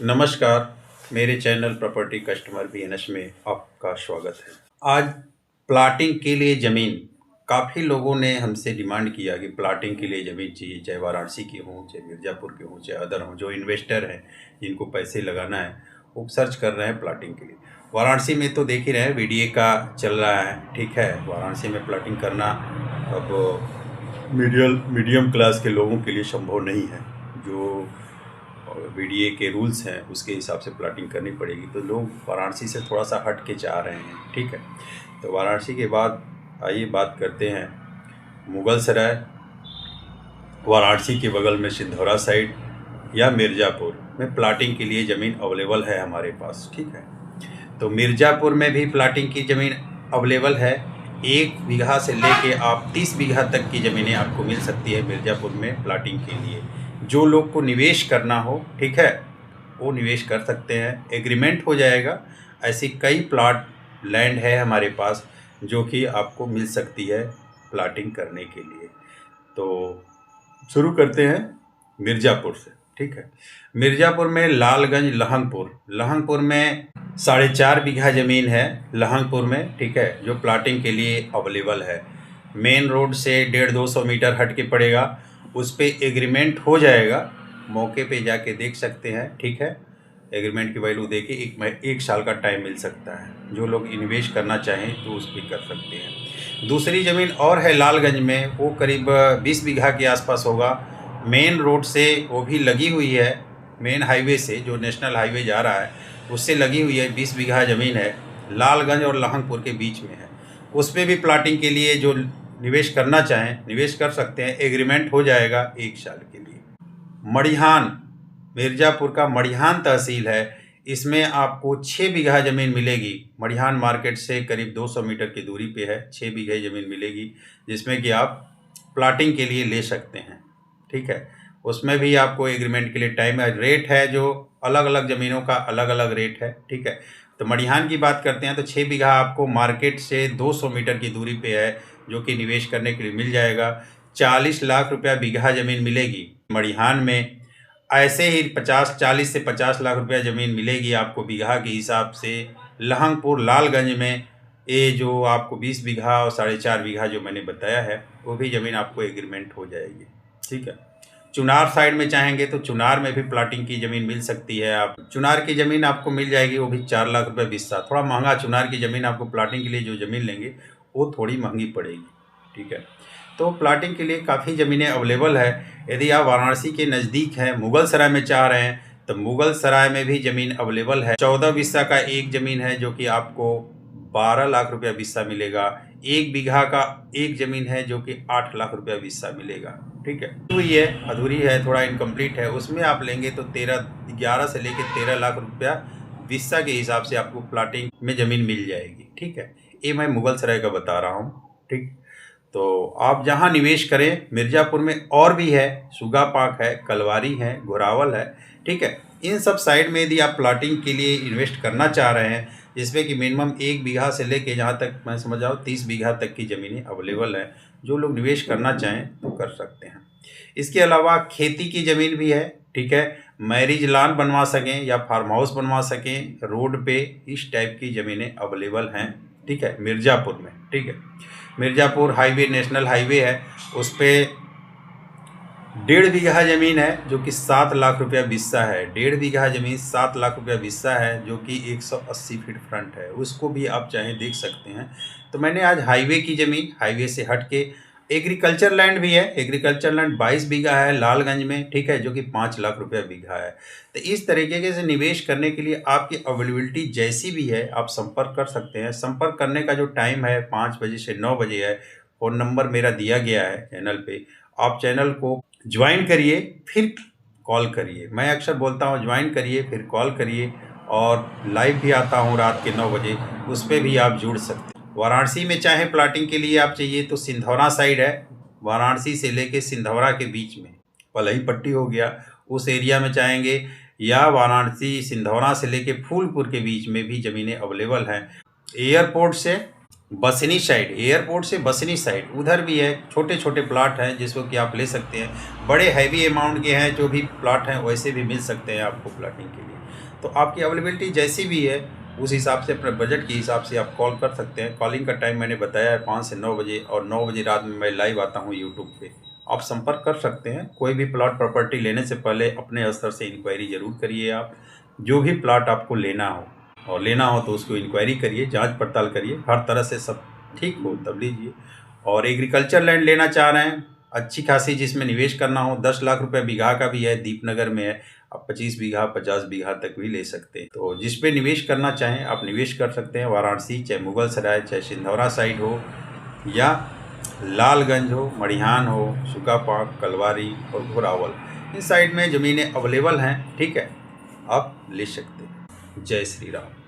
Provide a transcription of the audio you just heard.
नमस्कार, मेरे channel property customer BNS में आपका स्वागत है। आज प्लाटिंग के लिए ज़मीन काफ़ी लोगों ने हमसे डिमांड किया कि प्लाटिंग के लिए ज़मीन चाहिए, चाहे वाराणसी की हो, चाहे मिर्ज़ापुर की हो, चाहे अदर हो। जो इन्वेस्टर हैं जिनको पैसे लगाना है वो सर्च कर रहे हैं प्लाटिंग के लिए। वाराणसी में तो देख ही रहे हैं वीडीए का चल रहा है, ठीक है। वाराणसी में प्लाटिंग करना अब मीडियम क्लास के लोगों के लिए संभव नहीं है। जो बीडीए के रूल्स हैं उसके हिसाब से प्लाटिंग करनी पड़ेगी, तो लोग वाराणसी से थोड़ा सा हट के चाह रहे हैं, ठीक है। तो वाराणसी के बाद आइए बात करते हैं मुगल सराय, वाराणसी के बगल में सिंधौरा साइड या मिर्ज़ापुर में प्लाटिंग के लिए ज़मीन अवेलेबल है हमारे पास, ठीक है। तो मिर्ज़ापुर में भी प्लाटिंग की ज़मीन अवेलेबल है। 1 बीघा से लेके आप 30 बीघा तक की ज़मीनें आपको मिल सकती है मिर्ज़ापुर में प्लाटिंग के लिए। जो लोग को निवेश करना हो, ठीक है, वो निवेश कर सकते हैं, एग्रीमेंट हो जाएगा। ऐसी कई प्लाट लैंड है हमारे पास जो कि आपको मिल सकती है प्लाटिंग करने के लिए। तो शुरू करते हैं मिर्ज़ापुर से, ठीक है। मिर्ज़ापुर में लालगंज लहंगपुर में 4.5 बीघा ज़मीन है लहंगपुर में, ठीक है, जो प्लाटिंग के लिए अवेलेबल है। मेन रोड से 150-200 मीटर हट के पड़ेगा। उस पर एग्रीमेंट हो जाएगा, मौके पे जाके देख सकते हैं, ठीक है। एग्रीमेंट की वैल्यू देके 1 साल का टाइम मिल सकता है। जो लोग इन्वेस्ट करना चाहें तो उस पर कर सकते हैं। दूसरी ज़मीन और है लालगंज में, वो करीब 20 बीघा के आसपास होगा। मेन रोड से वो भी लगी हुई है, मेन हाईवे से, जो नेशनल हाईवे जा रहा है उससे लगी हुई है। 20 बीघा ज़मीन है, लालगंज और लहंगपुर के बीच में है। उस पर भी प्लाटिंग के लिए जो निवेश करना चाहें निवेश कर सकते हैं, एग्रीमेंट हो जाएगा 1 साल के लिए। मड़िहान, मिर्ज़ापुर का मड़िहान तहसील है, इसमें आपको 6 बीघा ज़मीन मिलेगी। मड़िहान मार्केट से करीब 200 मीटर की दूरी पे है। 6 बीघे ज़मीन मिलेगी जिसमें कि आप प्लाटिंग के लिए ले सकते हैं, ठीक है। उसमें भी आपको एग्रीमेंट के लिए टाइम है। रेट है जो अलग अलग ज़मीनों का अलग अलग रेट है, ठीक है। तो मड़िहान की बात करते हैं तो 6 बीघा आपको मार्केट से 200 मीटर की दूरी पे है, जो कि निवेश करने के लिए मिल जाएगा। 40 लाख रुपया बीघा ज़मीन मिलेगी मड़िहान में। ऐसे ही 40 से 50 लाख रुपया ज़मीन मिलेगी आपको बीघा के हिसाब से लहंगपुर लालगंज में। ये जो आपको 20 बीघा और 4.5 बीघा जो मैंने बताया है वो भी ज़मीन आपको एग्रीमेंट हो जाएगी, ठीक है। चुनार साइड में चाहेंगे तो चुनार में भी प्लाटिंग की ज़मीन मिल सकती है। आप चुनार की ज़मीन आपको मिल जाएगी, वो भी 4 लाख रुपये बिस्सा। थोड़ा महंगा चुनार की ज़मीन आपको प्लाटिंग के लिए जो ज़मीन लेंगे वो थोड़ी महंगी पड़ेगी, ठीक है। तो प्लाटिंग के लिए काफ़ी ज़मीनें अवेलेबल है। यदि आप वाराणसी के नज़दीक हैं, मुगल सराय में चाह रहे हैं, तो मुगल सराय में भी ज़मीन अवेलेबल है। 14 बिस्सा का एक ज़मीन है जो कि आपको 12 लाख रुपया बिस्सा मिलेगा। 1 बीघा का एक ज़मीन है जो कि 8 लाख रुपया बिस्सा मिलेगा, ठीक है। अधूरी है, थोड़ा इनकम्प्लीट है। उसमें आप लेंगे तो 11 से लेकर 13 लाख रुपया बिस्सा के हिसाब से आपको प्लाटिंग में ज़मीन मिल जाएगी, ठीक है। ये मैं मुगल सराय का बता रहा हूँ, ठीक। तो आप जहाँ निवेश करें, मिर्ज़ापुर में और भी है, सुगा पाक है, कलवारी है, घोरावल है, ठीक है। इन सब साइड में यदि आप प्लाटिंग के लिए इन्वेस्ट करना चाह रहे हैं, जिसमें कि मिनिमम 1 बीघा से लेके जहाँ तक मैं समझ रहा हूँ 30 बीघा तक की ज़मीनें अवेलेबल हैं। जो लोग निवेश करना चाहें तो कर सकते हैं। इसके अलावा खेती की ज़मीन भी है, ठीक है। मैरिज लॉन बनवा सकें या फार्म हाउस बनवा सकें रोड पे, इस टाइप की ज़मीनें अवेलेबल हैं, ठीक है, मिर्ज़ापुर में, ठीक है। मिर्ज़ापुर हाईवे नेशनल हाईवे है, उस पर 1.5 बीघा ज़मीन है जो कि 7 लाख रुपया बिस्सा है। 1.5 बीघा ज़मीन 7 लाख रुपया बिस्सा है, जो कि 180 फीट फ्रंट है। उसको भी आप चाहें देख सकते हैं। तो मैंने आज हाईवे की ज़मीन, हाईवे से हट के एग्रीकल्चर लैंड भी है। एग्रीकल्चर लैंड 22 बीघा है लालगंज में, ठीक है, जो कि 5 लाख रुपया बीघा है। तो इस तरीके से निवेश करने के लिए आपकी अवेलेबिलिटी जैसी भी है आप संपर्क कर सकते हैं। संपर्क करने का जो टाइम है 5 बजे से 9 बजे है। फ़ोन नंबर मेरा दिया गया है चैनल पे। आप चैनल को ज्वाइन करिए फिर कॉल करिए। मैं अक्सर बोलता हूँ ज्वाइन करिए फिर कॉल करिए, और लाइव भी आता हूँ रात के 9 बजे, उस पर भी आप जुड़ सकते हैं। वाराणसी में चाहे प्लाटिंग के लिए आप चाहिए तो सिंधौरा साइड है, वाराणसी से लेके सिंधौरा के बीच में पलई पट्टी हो गया, उस एरिया में चाहेंगे, या वाराणसी सिंधौरा से लेके फूलपुर के बीच में भी ज़मीनें अवेलेबल हैं। एयरपोर्ट से बसनी साइड, एयरपोर्ट से बसनी साइड उधर भी है, छोटे छोटे प्लाट हैं जिसको कि आप ले सकते हैं। बड़े हैवी अमाउंट के हैं जो भी प्लाट हैं वैसे भी मिल सकते हैं आपको प्लाटिंग के लिए। तो आपकी अवेलेबिलिटी जैसी भी है उस हिसाब से, अपने बजट के हिसाब से आप कॉल कर सकते हैं। कॉलिंग का टाइम मैंने बताया है 5 से 9 बजे, और 9 बजे रात में मैं लाइव आता हूँ यूट्यूब पे। आप संपर्क कर सकते हैं। कोई भी प्लाट प्रॉपर्टी लेने से पहले अपने स्तर से इंक्वायरी ज़रूर करिए। आप जो भी प्लाट आपको लेना हो और लेना हो तो उसको इंक्वायरी करिए, जांच पड़ताल करिए, हर तरह से सब ठीक हो तब लीजिए। और एग्रीकल्चर लैंड लेना चाह रहे हैं अच्छी खासी जिसमें निवेश करना हो, 10 लाख रुपए बीघा का भी है, दीपनगर में है। आप 25 बीघा 50 बीघा तक भी ले सकते हैं। तो जिस पे निवेश करना चाहें आप निवेश कर सकते हैं। वाराणसी, चाहे मुगल सराय, चाहे सिंधौरा साइड हो, या लालगंज हो, मड़िहान हो, सुकापाक, कलवारी और घोरावल, इन साइड में ज़मीनें अवेलेबल हैं। ठीक है, आप ले सकते हैं। जय श्री राम।